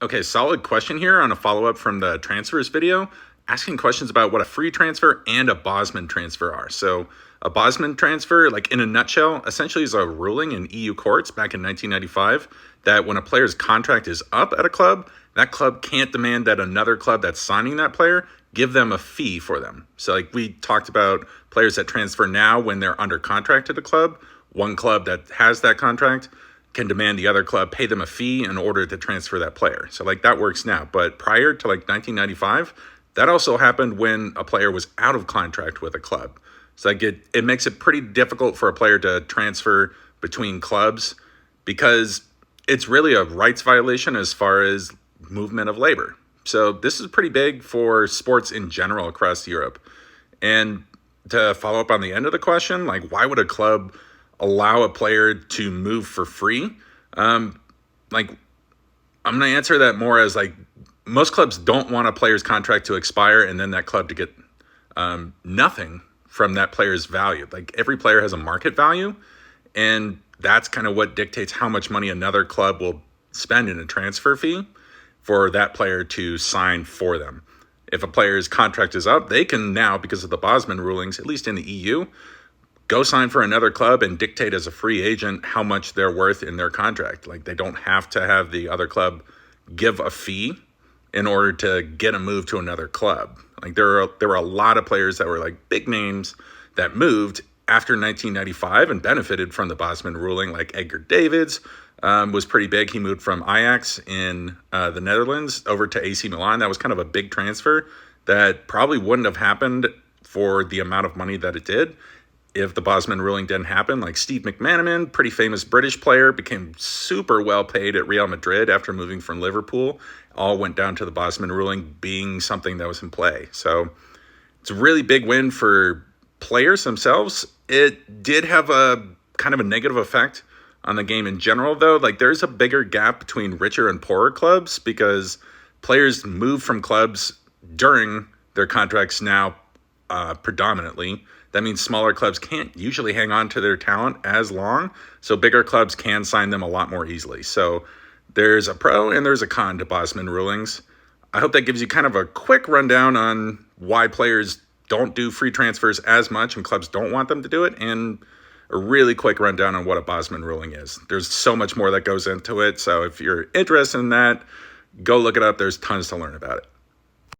Okay, solid question here on a follow-up from the transfers video, asking questions about what a free transfer and a Bosman transfer are. So a Bosman transfer, like in a nutshell, essentially is a ruling in EU courts back in 1995 that when a player's contract is up at a club, that club can't demand that another club that's signing that player give them a fee for them. So like we talked about players that transfer now when they're under contract to the club, one club that has that contract can demand the other club pay them a fee in order to transfer that player. So like that works now. But prior to like 1995, that also happened when a player was out of contract with a club. So like it makes it pretty difficult for a player to transfer between clubs because it's really a rights violation as far as movement of labor. So this is pretty big for sports in general across Europe. And to follow up on the end of the question, like why would a club allow a player to move for free? Like I'm going to answer that more as like most clubs don't want a player's contract to expire and then that club to get nothing from that player's value. Like every player has a market value, and that's kind of what dictates how much money another club will spend in a transfer fee for that player to sign for them. If a player's contract is up, they can now, because of the Bosman rulings, at least in the EU, go sign for another club and dictate as a free agent how much they're worth in their contract. Like they don't have to have the other club give a fee in order to get a move to another club. Like there were a lot of players that were like big names that moved after 1995 and benefited from the Bosman ruling. Like Edgar Davids was pretty big. He moved from Ajax in the Netherlands over to AC Milan. That was kind of a big transfer that probably wouldn't have happened for the amount of money that it did if the Bosman ruling didn't happen. Like Steve McManaman, pretty famous British player, became super well paid at Real Madrid after moving from Liverpool. All went down to the Bosman ruling being something that was in play. So it's a really big win for players themselves. It did have a kind of a negative effect on the game in general, though. Like there's a bigger gap between richer and poorer clubs because players move from clubs during their contracts now predominantly. That means smaller clubs can't usually hang on to their talent as long, so bigger clubs can sign them a lot more easily. So there's a pro and there's a con to Bosman rulings. I hope that gives you kind of a quick rundown on why players don't do free transfers as much and clubs don't want them to do it, and a really quick rundown on what a Bosman ruling is. There's so much more that goes into it, so if you're interested in that, go look it up. There's tons to learn about it.